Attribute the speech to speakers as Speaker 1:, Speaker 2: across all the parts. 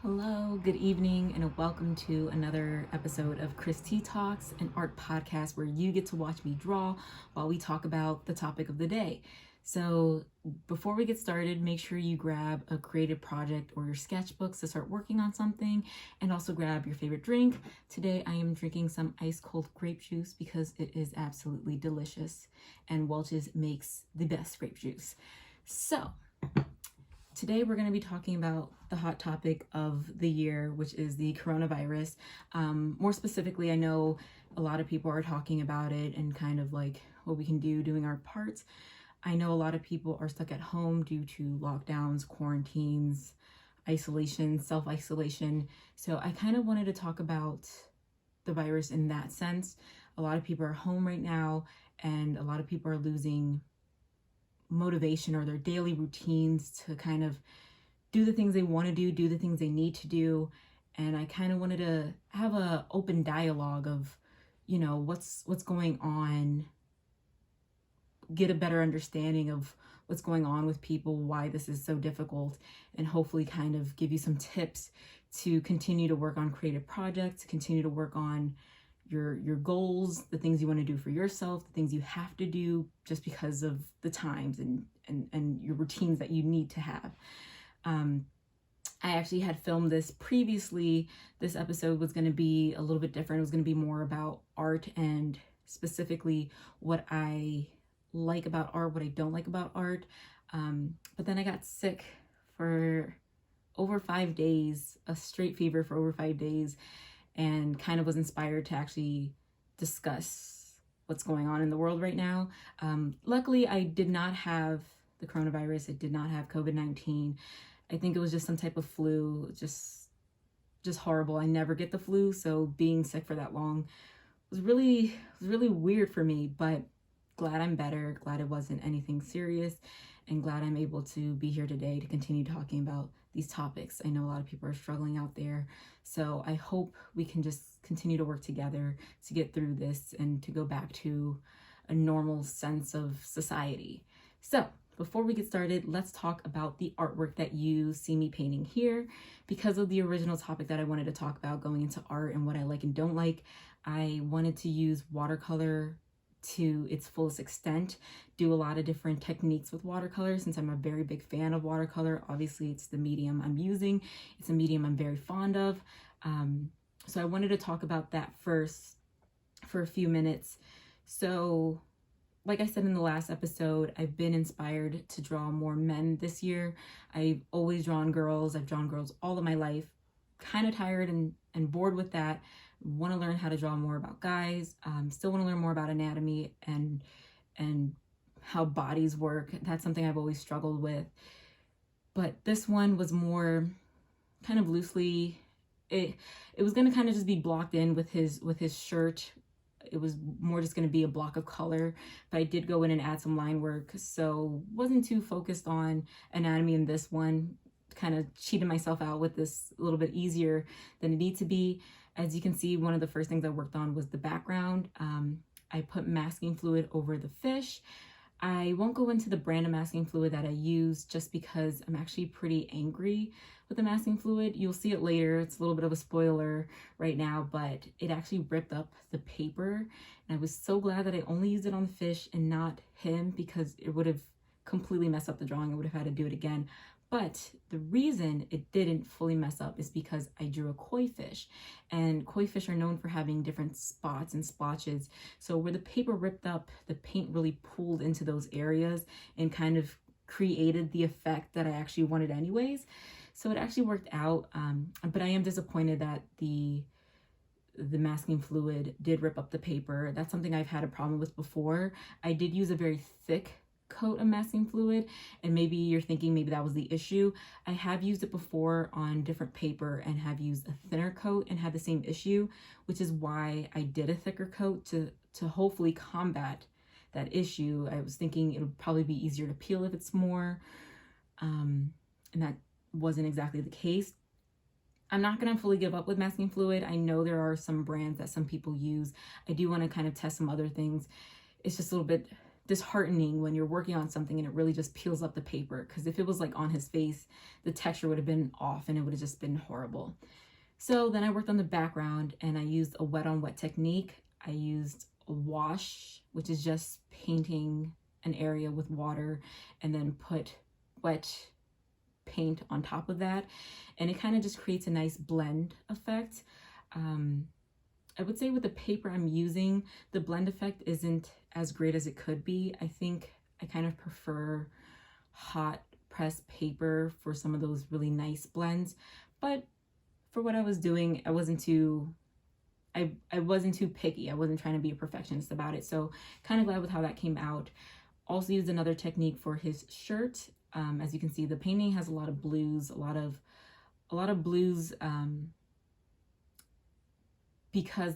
Speaker 1: Hello, good evening, and welcome to another episode of Criss Talks, an art podcast where you get to watch me draw while we talk about the topic of the day. So, before we get started, make sure you grab a creative project or your sketchbooks to start working on something, and also grab your favorite drink. Today, I am drinking some ice cold grape juice because it is absolutely delicious, and Welch's makes the best grape juice. So, today we're going to be talking about the hot topic of the year, which is the coronavirus. More specifically, I know a lot of people are talking about it and kind of like what we can do doing our parts. I know a lot of people are stuck at home due to lockdowns, quarantines, isolation, self-isolation. So I kind of wanted to talk about the virus in that sense. A lot of people are home right now, and a lot of people are losing motivation or their daily routines to kind of do the things they want to do the things they need to do. And I kind of wanted to have a open dialogue of, what's going on, get a better understanding of what's going on with people, why this is so difficult, and hopefully kind of give you some tips to continue to work on creative projects, to continue to work on your goals, the things you want to do for yourself, the things you have to do just because of the times and your routines that you need to have. I actually had filmed this previously. This episode was going to be a little bit different. It was going to be more about art and specifically what I like about art, what I don't like about art. But then I got sick for over 5 days, a straight fever for over 5 days, and kind of was inspired to actually discuss what's going on in the world right now. Luckily, I did not have the coronavirus. I did not have COVID-19. I think it was just some type of flu, just horrible. I never get the flu, so being sick for that long was really weird for me, but glad I'm better, glad it wasn't anything serious, and glad I'm able to be here today to continue talking about these topics. I know a lot of people are struggling out there, so I hope we can just continue to work together to get through this and to go back to a normal sense of society. So before we get started, let's talk about the artwork that you see me painting here. Because of the original topic that I wanted to talk about, going into art and what I like and don't like, I wanted to use watercolor to its fullest extent, do a lot of different techniques with watercolor since I'm a very big fan of watercolor. Obviously, it's the medium I'm using. It's a medium I'm very fond of. So I wanted to talk about that first for a few minutes. So like I said in the last episode, I've been inspired to draw more men this year. I've always drawn girls. I've drawn girls all of my life. Kind of tired and bored with that. Want to learn how to draw more about guys. Still want to learn more about anatomy and how bodies work. That's something I've always struggled with. But this one was more kind of loosely. It was going to kind of just be blocked in with his shirt. It was more just going to be a block of color, but I did go in and add some line work, so wasn't too focused on anatomy in this one. Kind of cheated myself out with this a little bit easier than it needed to be. As you can see, one of the first things I worked on was the background. I put masking fluid over the fish. I won't go into the brand of masking fluid that I use just because I'm actually pretty angry with the masking fluid. You'll see it later. It's a little bit of a spoiler right now, but it actually ripped up the paper. And I was so glad that I only used it on the fish and not him, because it would have completely messed up the drawing. I would have had to do it again. But the reason it didn't fully mess up is because I drew a koi fish, and koi fish are known for having different spots and splotches. So where the paper ripped up, the paint really pulled into those areas and kind of created the effect that I actually wanted anyways. So it actually worked out, but I am disappointed that the masking fluid did rip up the paper. That's something I've had a problem with before. I did use a very thick coat of masking fluid, and maybe you're thinking maybe that was the issue. I have used it before on different paper and have used a thinner coat and had the same issue, which is why I did a thicker coat to hopefully combat that issue. I was thinking it would probably be easier to peel if it's more, and that wasn't exactly the case. I'm not going to fully give up with masking fluid. I know there are some brands that some people use. I do want to kind of test some other things. It's just a little bit disheartening when you're working on something and it really just peels up the paper, because if it was like on his face, the texture would have been off and it would have just been horrible. So then I worked on the background and I used a wet on wet technique. I used a wash, which is just painting an area with water and then put wet paint on top of that, and it kind of just creates a nice blend effect. I would say with the paper I'm using, the blend effect isn't as great as it could be. I think I kind of prefer hot press paper for some of those really nice blends, but for what I was doing, I wasn't too picky. I wasn't trying to be a perfectionist about it, so kind of glad with how that came out. Also used another technique for his shirt. As you can see, the painting has a lot of blues, a lot of blues, because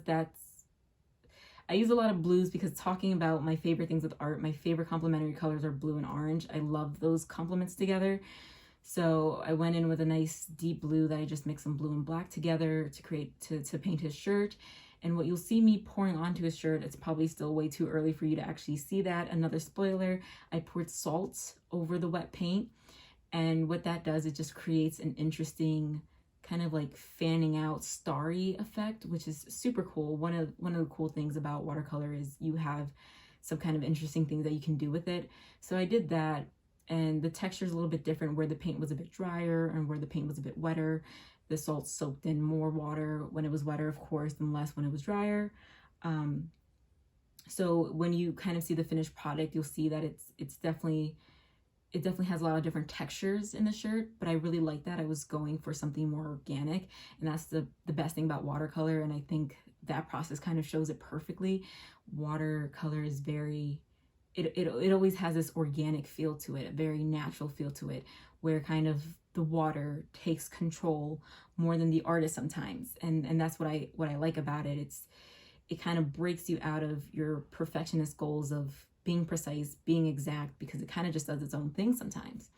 Speaker 1: I use a lot of blues because talking about my favorite things with art, my favorite complementary colors are blue and orange. I love those complements together. So I went in with a nice deep blue that I just mixed some blue and black together to paint his shirt. And what you'll see me pouring onto his shirt, it's probably still way too early for you to actually see that. Another spoiler, I poured salt over the wet paint. And what that does, it just creates an interesting kind of like fanning out starry effect, which is super cool. One of the cool things about watercolor is you have some kind of interesting things that you can do with it. So I did that, and the texture is a little bit different where the paint was a bit drier and where the paint was a bit wetter. The salt soaked in more water when it was wetter, of course, and less when it was drier. So when you kind of see the finished product, you'll see that it definitely has a lot of different textures in the shirt, but I really like that. I was going for something more organic, and that's the best thing about watercolor, and I think that process kind of shows it perfectly. Watercolor is it always has this organic feel to it, a very natural feel to it, where kind of the water takes control more than the artist sometimes, and that's what I like about it. It kind of breaks you out of your perfectionist goals of being precise, being exact, because it kind of just does its own thing sometimes.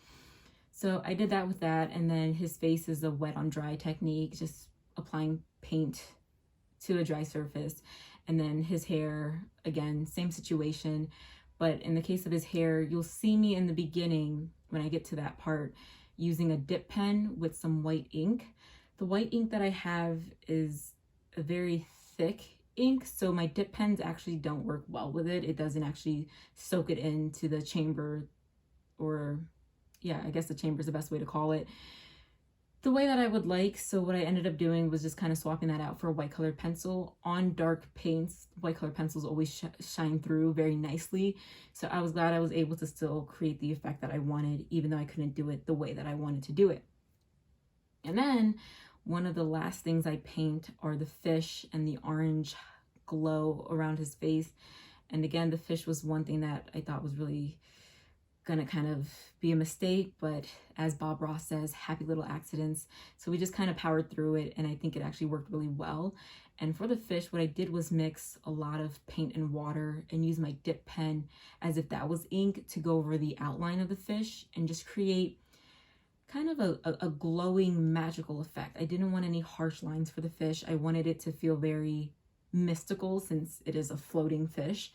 Speaker 1: So I did that with that, and then his face is a wet on dry technique, just applying paint to a dry surface. And then his hair, again, same situation, but in the case of his hair, you'll see me in the beginning, when I get to that part, using a dip pen with some white ink. The white ink that I have is a very thick ink, so my dip pens actually don't work well with it. It doesn't actually soak it into the chamber, or yeah, I guess the chamber is the best way to call it, the way that I would like. So what I ended up doing was just kind of swapping that out for a white colored pencil. On dark paints, white colored pencils always shine through very nicely, so I was glad I was able to still create the effect that I wanted, even though I couldn't do it the way that I wanted to do it. And then one of the last things I paint are the fish and the orange glow around his face. And again, the fish was one thing that I thought was really gonna kind of be a mistake, but as Bob Ross says, happy little accidents. So we just kind of powered through it, and I think it actually worked really well. And for the fish, what I did was mix a lot of paint and water and use my dip pen as if that was ink to go over the outline of the fish and just create kind of a glowing magical effect. I didn't want any harsh lines for the fish. I wanted it to feel very mystical since it is a floating fish.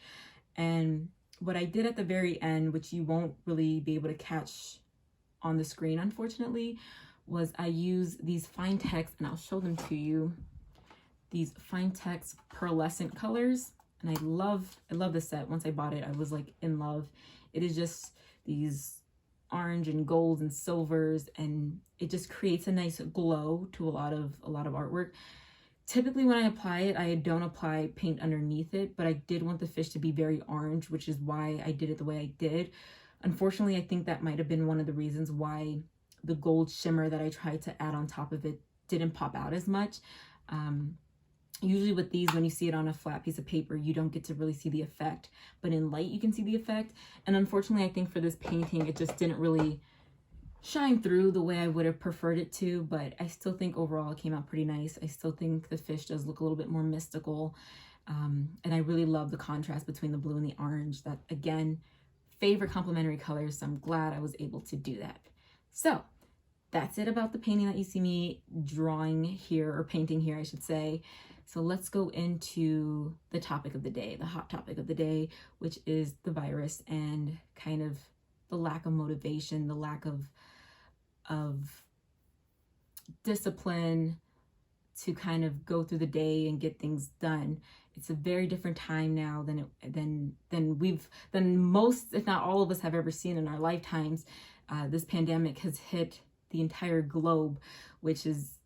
Speaker 1: And what I did at the very end, which you won't really be able to catch on the screen unfortunately, was I use these fine text, and I'll show them to you, these fine text pearlescent colors. And I love this set. Once I bought it, I was like in love. It is just these orange and gold and silvers, and it just creates a nice glow to a lot of artwork. Typically when I apply it, I don't apply paint underneath it, but I did want the fish to be very orange, which is why I did it the way I did. Unfortunately, I think that might have been one of the reasons why the gold shimmer that I tried to add on top of it didn't pop out as much. Usually with these, when you see it on a flat piece of paper, you don't get to really see the effect, but in light you can see the effect. And unfortunately, I think for this painting, it just didn't really shine through the way I would have preferred it to, but I still think overall it came out pretty nice. I still think the fish does look a little bit more mystical, and I really love the contrast between the blue and the orange. That, again, favorite complementary colors, so I'm glad I was able to do that. So that's it about the painting that you see me drawing here, or painting here I should say. So let's go into the topic of the day, the hot topic of the day, which is the virus and kind of the lack of motivation, the lack of discipline to kind of go through the day and get things done. It's a very different time now than most, if not all of us, have ever seen in our lifetimes. This pandemic has hit the entire globe, which is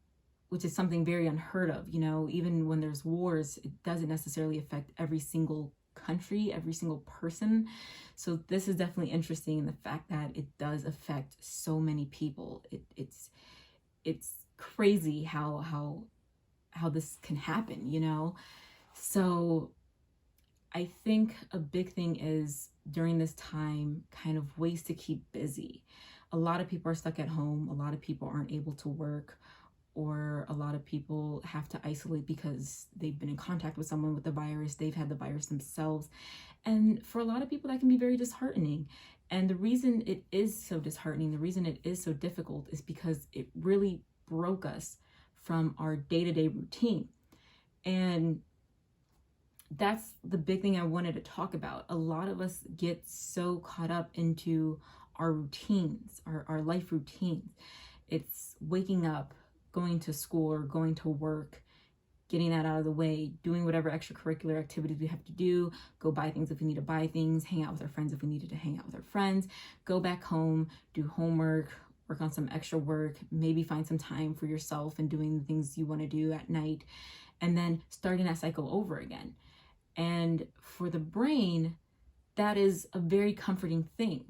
Speaker 1: something very unheard of. You know, even when there's wars, it doesn't necessarily affect every single country, every single person. So this is definitely interesting in the fact that it does affect so many people. It's crazy how this can happen, you know? So I think a big thing is during this time, kind of ways to keep busy. A lot of people are stuck at home. A lot of people aren't able to work, or a lot of people have to isolate because they've been in contact with someone with the virus. They've had the virus themselves. And for a lot of people, that can be very disheartening. And the reason it is so disheartening, the reason it is so difficult, is because it really broke us from our day-to-day routine. And that's the big thing I wanted to talk about. A lot of us get so caught up into our routines, our life routines. It's waking up, going to school or going to work, getting that out of the way, doing whatever extracurricular activities we have to do, go buy things if we need to buy things, hang out with our friends if we needed to hang out with our friends, go back home, do homework, work on some extra work, maybe find some time for yourself and doing the things you want to do at night, and then starting that cycle over again. And for the brain, that is a very comforting thing.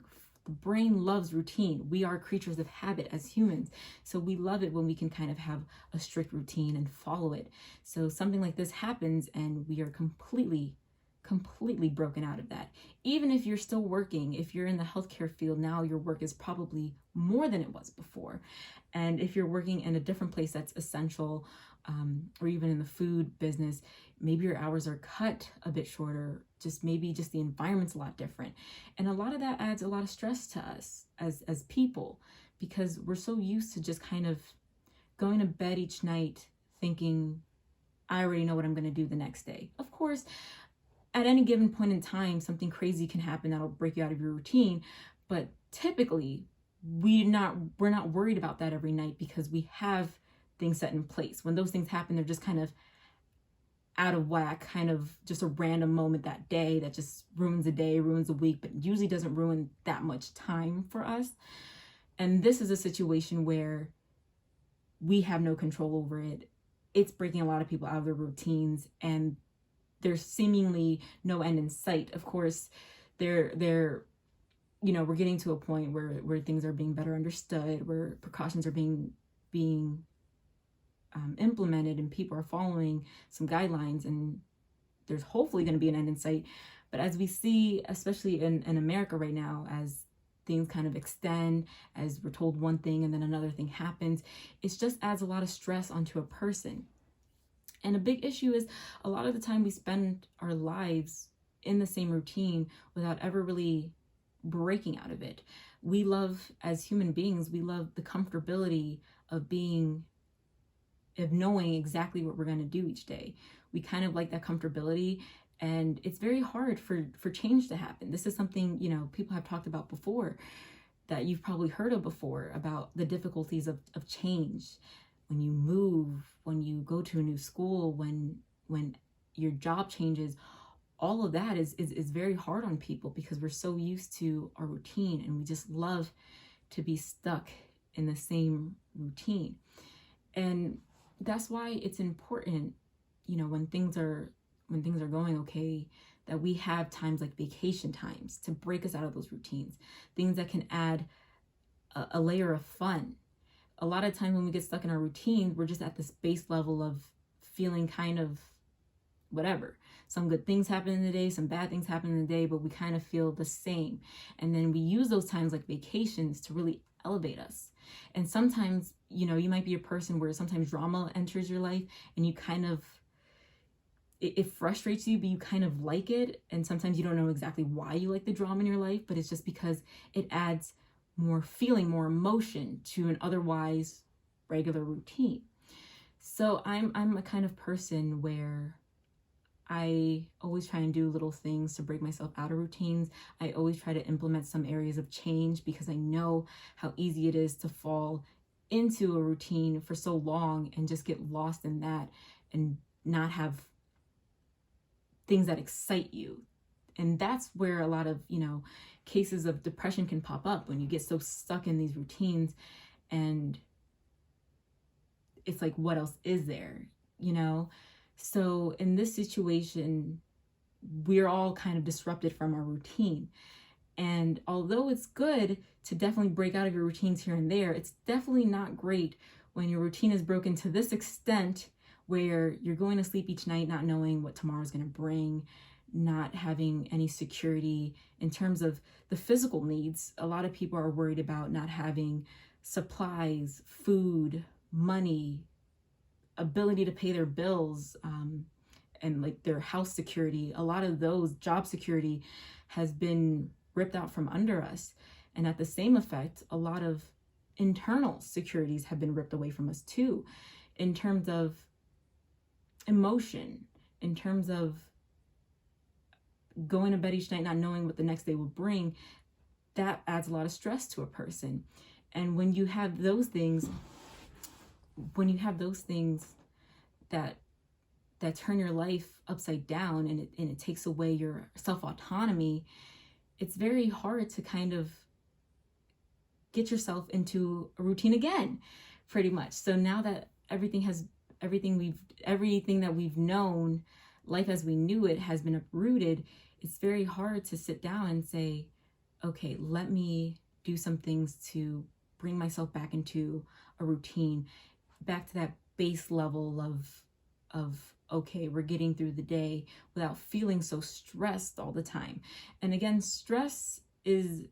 Speaker 1: The brain loves routine. We are creatures of habit as humans. So we love it when we can kind of have a strict routine and follow it. So something like this happens and we are completely broken out of that. Even if you're still working, if you're in the healthcare field now, your work is probably more than it was before. And if you're working in a different place that's essential, or even in the food business, maybe your hours are cut a bit shorter, maybe the environment's a lot different. And a lot of that adds a lot of stress to us as people, because we're so used to just kind of going to bed each night thinking, I already know what I'm going to do the next day. Of course, at any given point in time, something crazy can happen that'll break you out of your routine. But typically, we're not worried about that every night because we have things set in place. When those things happen, they're just kind of out of whack, kind of just a random moment that day that just ruins a day, ruins a week, but usually doesn't ruin that much time for us. And this is a situation where we have no control over it. It's breaking a lot of people out of their routines, and there's seemingly no end in sight. Of course, we're getting to a point where things are being better understood, where precautions are being implemented, and people are following some guidelines, and there's hopefully going to be an end in sight. But as we see, especially in America right now, as things kind of extend, as we're told one thing and then another thing happens, it just adds a lot of stress onto a person. And a big issue is a lot of the time we spend our lives in the same routine without ever really breaking out of it. We love, as human beings, we love the comfortability of knowing exactly what we're going to do each day. We kind of like that comfortability, and it's very hard for change to happen. This is something, people have talked about before, that you've probably heard of before, about the difficulties of change. When you move, when you go to a new school, when your job changes, all of that is very hard on people because we're so used to our routine, and we just love to be stuck in the same routine. And that's why it's important, when things are going okay, that we have times like vacation times to break us out of those routines, things that can add a layer of fun. A lot of times when we get stuck in our routine, we're just at this base level of feeling kind of whatever. Some good things happen in the day, some bad things happen in the day, but we kind of feel the same. And then we use those times like vacations to really elevate us. And sometimes, you might be a person where sometimes drama enters your life and you kind of, it frustrates you, but you kind of like it. And sometimes you don't know exactly why you like the drama in your life, but it's just because it adds more feeling, more emotion to an otherwise regular routine. So I'm a kind of person where I always try and do little things to break myself out of routines. I always try to implement some areas of change because I know how easy it is to fall into a routine for so long and just get lost in that and not have things that excite you. And that's where a lot of, cases of depression can pop up when you get so stuck in these routines, and it's like, what else is there, So in this situation, we're all kind of disrupted from our routine. And although it's good to definitely break out of your routines here and there, it's definitely not great when your routine is broken to this extent where you're going to sleep each night not knowing what tomorrow's going to bring, not having any security in terms of the physical needs. A lot of people are worried about not having supplies, food, money, ability to pay their bills, and like their house security. A lot of those, job security, has been ripped out from under us. And at the same effect, a lot of internal securities have been ripped away from us too, in terms of emotion, in terms of going to bed each night not knowing what the next day will bring. That adds a lot of stress to a person. And when you have those things, that turn your life upside down, and it takes away your self-autonomy, it's very hard to kind of get yourself into a routine again, pretty much. So now that everything that we've known, life as we knew it, has been uprooted, it's very hard to sit down and say, okay, let me do some things to bring myself back into a routine, back to that base level of okay, we're getting through the day without feeling so stressed all the time. And again, stress doesn't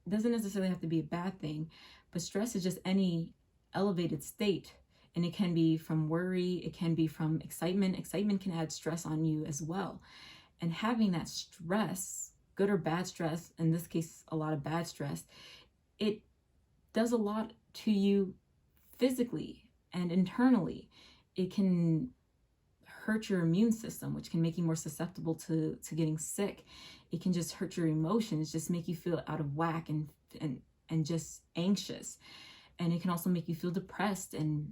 Speaker 1: necessarily have to be a bad thing, but stress is just any elevated state. And it can be from worry, it can be from excitement. Excitement can add stress on you as well. And having that stress, good or bad stress, in this case, a lot of bad stress, it does a lot to you physically and internally. It can hurt your immune system, which can make you more susceptible to getting sick. It can just hurt your emotions, just make you feel out of whack and just anxious. And it can also make you feel depressed and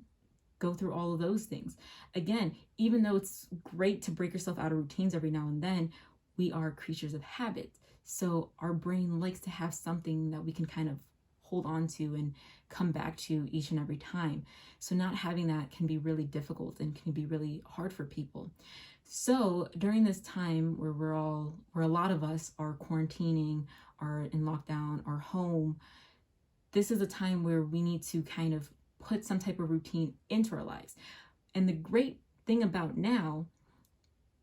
Speaker 1: go through all of those things. Again, even though it's great to break yourself out of routines every now and then, we are creatures of habit. So our brain likes to have something that we can kind of hold on to and come back to each and every time. So not having that can be really difficult and can be really hard for people. So during this time where where a lot of us are quarantining, are in lockdown, are home, this is a time where we need to kind of put some type of routine into our lives. And the great thing about now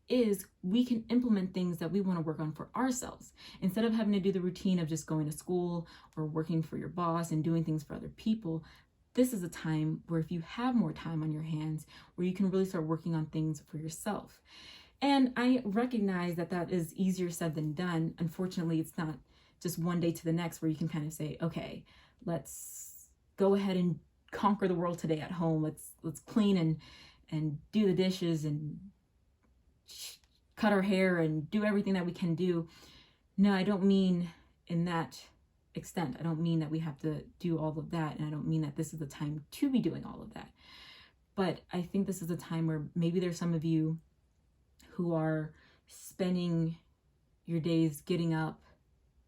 Speaker 1: is we can implement things that we want to work on for ourselves. Instead of having to do the routine of just going to school or working for your boss and doing things for other people, this is a time where if you have more time on your hands, where you can really start working on things for yourself. And I recognize that is easier said than done. Unfortunately, it's not just one day to the next where you can kind of say, okay, let's go ahead and conquer the world today at home. Let's clean and do the dishes and cut our hair and do everything that we can do. No, I don't mean in that extent. I don't mean that we have to do all of that. And I don't mean that this is the time to be doing all of that. But I think this is a time where maybe there's some of you who are spending your days getting up,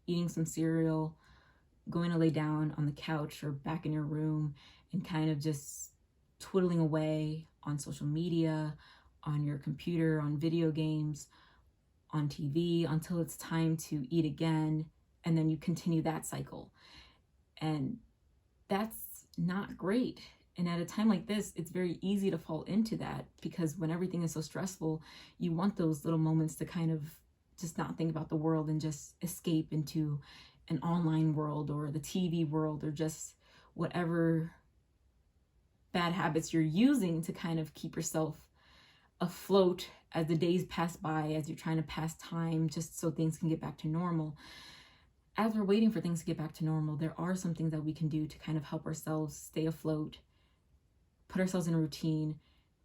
Speaker 1: eating some cereal, going to lay down on the couch or back in your room and kind of just twiddling away on social media, on your computer, on video games, on TV, until it's time to eat again. And then you continue that cycle. And that's not great. And at a time like this, it's very easy to fall into that, because when everything is so stressful, you want those little moments to kind of just not think about the world and just escape into an online world or the TV world, or just whatever bad habits you're using to kind of keep yourself afloat as the days pass by, as you're trying to pass time just so things can get back to normal. As we're waiting for things to get back to normal, there are some things that we can do to kind of help ourselves stay afloat, put ourselves in a routine,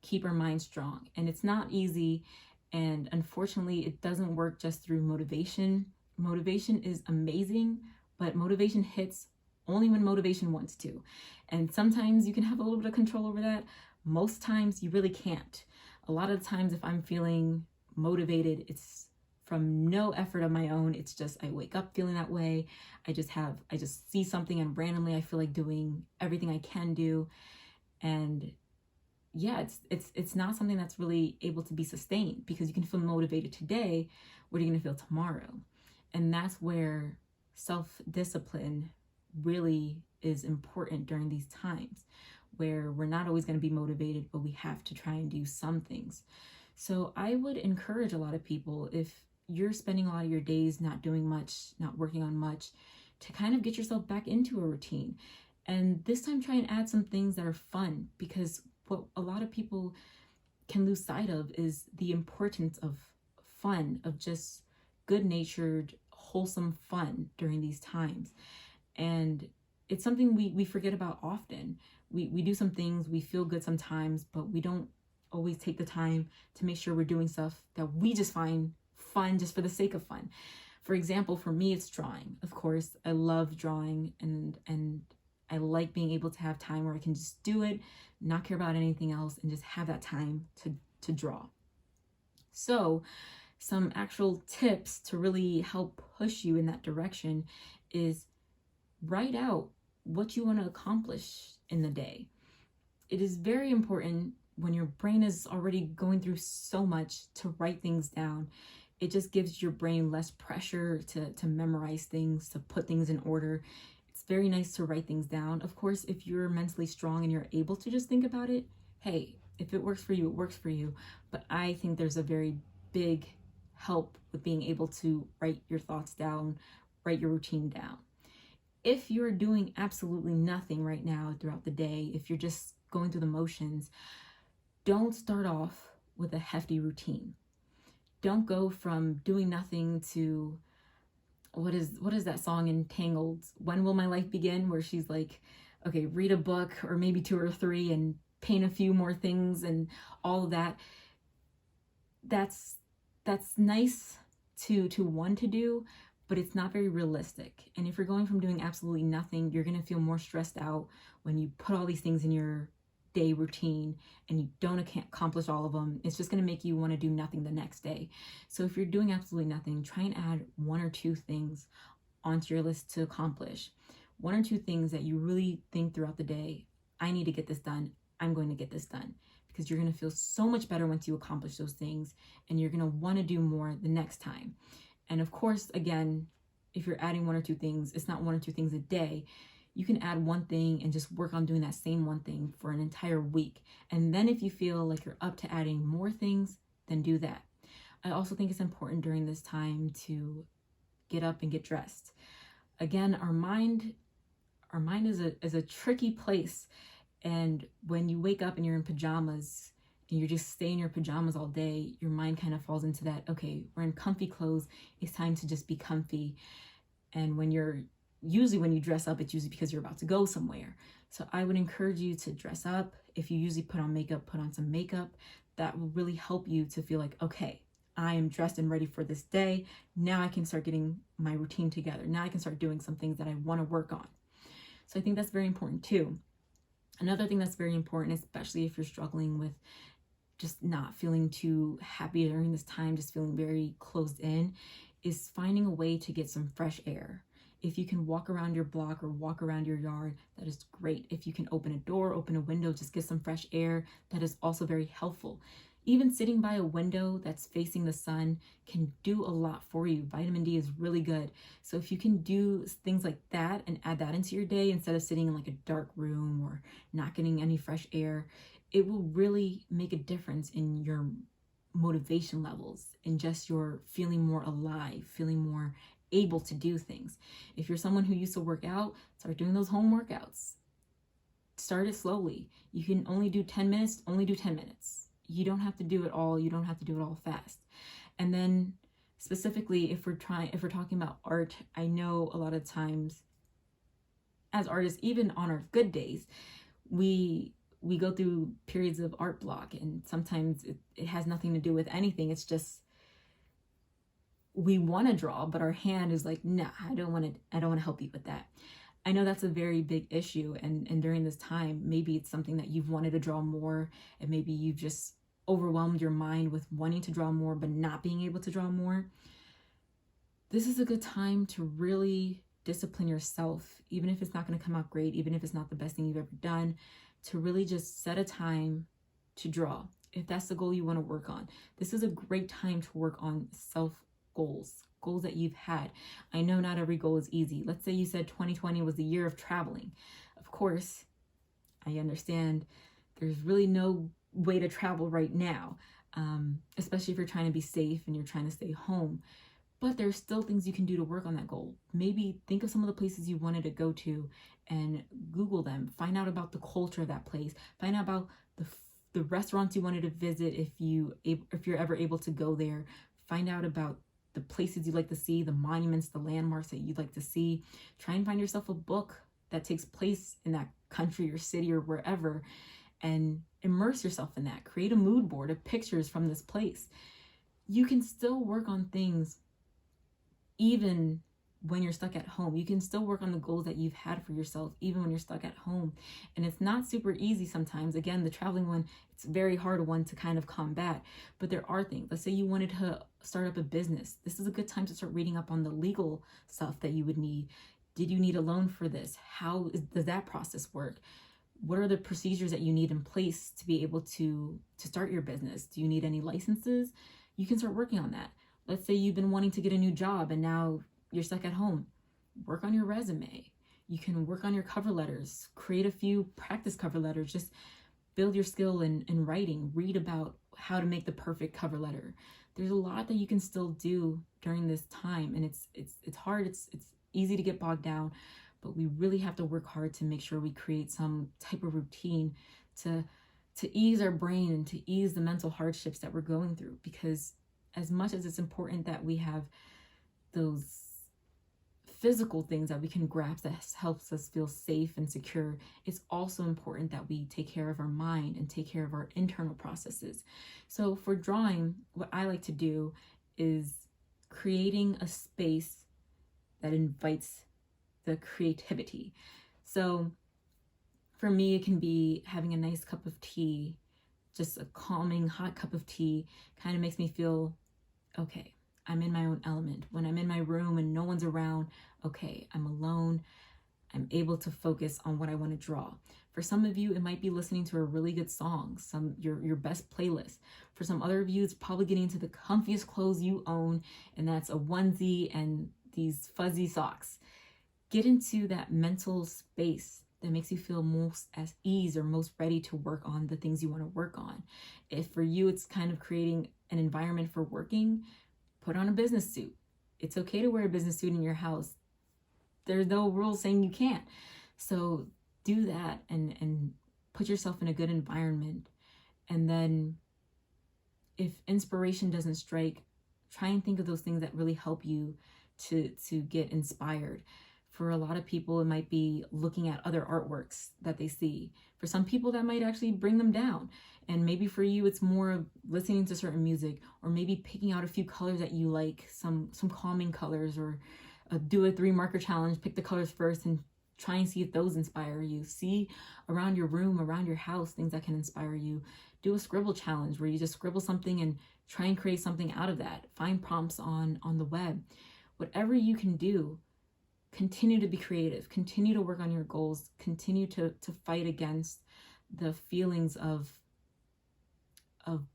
Speaker 1: keep our mind strong. And it's not easy. And unfortunately, it doesn't work just through motivation. Motivation is amazing, but motivation hits only when motivation wants to. And sometimes you can have a little bit of control over that. Most times you really can't. A lot of the times if I'm feeling motivated, it's from no effort of my own. It's just I wake up feeling that way. I just see something and randomly I feel like doing everything I can do. And yeah, it's not something that's really able to be sustained, because you can feel motivated today. What are you going to feel tomorrow? And that's where self-discipline really is important during these times, where we're not always going to be motivated, but we have to try and do some things. So I would encourage a lot of people, if you're spending a lot of your days not doing much, not working on much, to kind of get yourself back into a routine. And this time try and add some things that are fun, because what a lot of people can lose sight of is the importance of fun, of just good-natured, wholesome fun during these times. And it's something we forget about often. We do some things, we feel good sometimes, but we don't always take the time to make sure we're doing stuff that we just find fun just for the sake of fun. For example, for me, it's drawing. Of course, I love drawing, and I like being able to have time where I can just do it, not care about anything else, and just have that time to draw. So some actual tips to really help push you in that direction is write out what you want to accomplish in the day. It is very important when your brain is already going through so much to write things down. It just gives your brain less pressure to memorize things, to put things in order. It's very nice to write things down. Of course, if you're mentally strong and you're able to just think about it, hey, if it works for you, it works for you. But I think there's a very big help with being able to write your thoughts down, write your routine down. If you're doing absolutely nothing right now throughout the day, if you're just going through the motions, don't start off with a hefty routine. Don't go from doing nothing to, what is that song in Tangled, When Will My Life Begin, where she's like, okay, read a book or maybe 2 or 3 and paint a few more things and all of that. That's nice to want to do, but it's not very realistic. And if you're going from doing absolutely nothing, you're going to feel more stressed out when you put all these things in your day routine and you don't accomplish all of them. It's just going to make you want to do nothing the next day. So if you're doing absolutely nothing, try and add 1 or 2 things onto your list to accomplish. 1 or 2 things that you really think throughout the day, I need to get this done. I'm going to get this done. Because you're going to feel so much better once you accomplish those things, and you're going to want to do more the next time. And of course, again, if you're adding 1 or 2 things, it's not 1 or 2 things a day. You can add 1 thing and just work on doing that same 1 thing for an entire week. And then if you feel like you're up to adding more things, then do that. I also think it's important during this time to get up and get dressed. Again, our mind is a tricky place. And when you wake up and you're in pajamas and you just stay in your pajamas all day, your mind kind of falls into that, okay, we're in comfy clothes, it's time to just be comfy. And when you dress up, it's usually because you're about to go somewhere. So I would encourage you to dress up. If you usually put on makeup, put on some makeup. That will really help you to feel like, okay, I am dressed and ready for this day. Now I can start getting my routine together. Now I can start doing some things that I want to work on. So I think that's very important too. Another thing that's very important, especially if you're struggling with just not feeling too happy during this time, just feeling very closed in, is finding a way to get some fresh air. If you can walk around your block or walk around your yard, that is great. If you can open a door, open a window, just get some fresh air, that is also very helpful. Even sitting by a window that's facing the sun can do a lot for you. Vitamin D is really good. So if you can do things like that and add that into your day instead of sitting in like a dark room or not getting any fresh air, it will really make a difference in your motivation levels and just your feeling more alive, feeling more able to do things. If you're someone who used to work out, start doing those home workouts. Start it slowly. You can only do 10 minutes, only do 10 minutes. You don't have to do it all. You don't have to do it all fast. And then specifically, if we're talking about art, I know a lot of times as artists, even on our good days, we we go through periods of art block, and sometimes it has nothing to do with anything. It's just we want to draw, but our hand is like, nah, I don't want to help you with that. I know that's a very big issue, and during this time, maybe it's something that you've wanted to draw more, and maybe you've just overwhelmed your mind with wanting to draw more but not being able to draw more. This is a good time to really discipline yourself, even if it's not going to come out great, even if it's not the best thing you've ever done, to really just set a time to draw. If that's the goal you want to work on, this is a great time to work on self goals that you've had. I know not every goal is easy. Let's say you said 2020 was the year of traveling. Of course, I understand there's really no way to travel right now, especially if you're trying to be safe and you're trying to stay home. But there's still things you can do to work on that goal. Maybe think of some of the places you wanted to go to and Google them. Find out about the culture of that place. Find out about the restaurants you wanted to visit if you're ever able to go there. Find out about the places you'd like to see, the monuments, the landmarks that you'd like to see. Try and find yourself a book that takes place in that country or city or wherever, and immerse yourself in that. Create a mood board of pictures from this place. You can still work on things even when you're stuck at home. You can still work on the goals that you've had for yourself even when you're stuck at home. And it's not super easy sometimes. Again, the traveling one, it's a very hard one to kind of combat, but there are things. Let's say you wanted to start up a business. This is a good time to start reading up on the legal stuff that you would need. Did you need a loan for this? Does that process work? What are the procedures that you need in place to be able to start your business? Do you need any licenses? You can start working on that. Let's say you've been wanting to get a new job and now you're stuck at home. Work on your resume. You can work on your cover letters. Create a few practice cover letters. Just build your skill in writing. Read about how to make the perfect cover letter. There's a lot that you can still do during this time, and it's hard. It's easy to get bogged down, but we really have to work hard to make sure we create some type of routine to ease our brain and to ease the mental hardships that we're going through. Because as much as it's important that we have those physical things that we can grasp that helps us feel safe and secure, it's also important that we take care of our mind and take care of our internal processes. So for drawing, what I like to do is creating a space that invites the creativity. So for me, it can be having a nice cup of tea, just a calming hot cup of tea. Kind of makes me feel, okay, I'm in my own element. When I'm in my room and no one's around, okay, I'm alone. I'm able to focus on what I want to draw. For some of you, it might be listening to a really good song, your best playlist. For some other of you, it's probably getting into the comfiest clothes you own, and that's a onesie and these fuzzy socks. Get into that mental space that makes you feel most at ease or most ready to work on the things you want to work on. If for you, it's kind of creating an environment for working, put on a business suit. It's okay to wear a business suit in your house. There's no rules saying you can't. So do that and put yourself in a good environment. And then if inspiration doesn't strike, try and think of those things that really help you to get inspired. For a lot of people, it might be looking at other artworks that they see. For some people, that might actually bring them down. And maybe for you, it's more of listening to certain music, or maybe picking out a few colors that you like, some calming colors, or do a 3 marker challenge. Pick the colors first and try and see if those inspire you. See around your room, around your house, things that can inspire you. Do a scribble challenge where you just scribble something and try and create something out of that. Find prompts on the web. Whatever you can do, continue to be creative. Continue to work on your goals. Continue to fight against the feelings of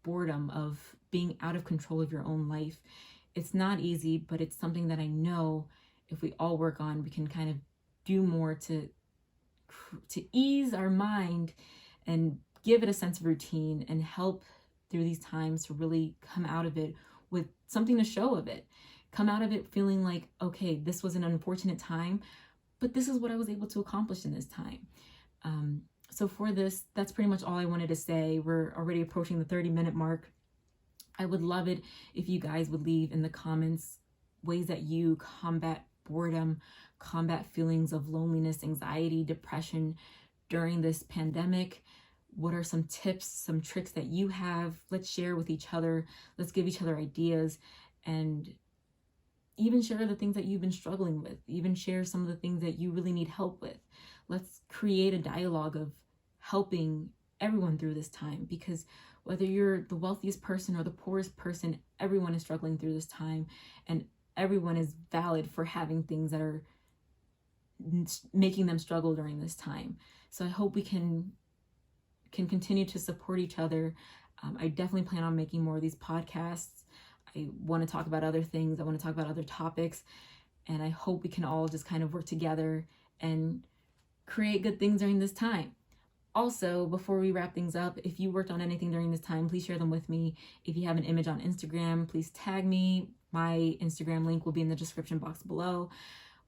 Speaker 1: boredom, of being out of control of your own life. It's not easy, but it's something that I know if we all work on, we can kind of do more to ease our mind and give it a sense of routine and help through these times to really come out of it with something to show of it. Come out of it feeling like, okay, this was an unfortunate time, but this is what I was able to accomplish in this time. So for this, that's pretty much all I wanted to say. We're already approaching the 30-minute mark. I would love it if you guys would leave in the comments ways that you combat boredom, combat feelings of loneliness, anxiety, depression during this pandemic. What are some tips, some tricks that you have? Let's share with each other. Let's give each other ideas, and even share the things that you've been struggling with. Even share some of the things that you really need help with. Let's create a dialogue of helping everyone through this time, because whether you're the wealthiest person or the poorest person, everyone is struggling through this time, and everyone is valid for having things that are making them struggle during this time. So I hope we can continue to support each other. I definitely plan on making more of these podcasts. I want to talk about other things. I want to talk about other topics. And I hope we can all just kind of work together and create good things during this time. Also, before we wrap things up, if you worked on anything during this time, please share them with me. If you have an image on Instagram, please tag me. My Instagram link will be in the description box below.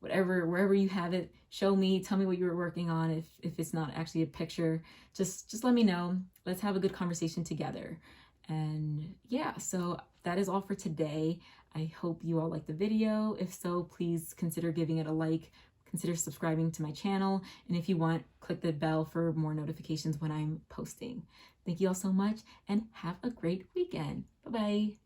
Speaker 1: Wherever you have it, show me, tell me what you were working on. If it's not actually a picture, just let me know. Let's have a good conversation together. And yeah, so that is all for today. I hope you all liked the video. If so, please consider giving it a like. Consider subscribing to my channel. And if you want, click the bell for more notifications when I'm posting. Thank you all so much, and have a great weekend. Bye-bye.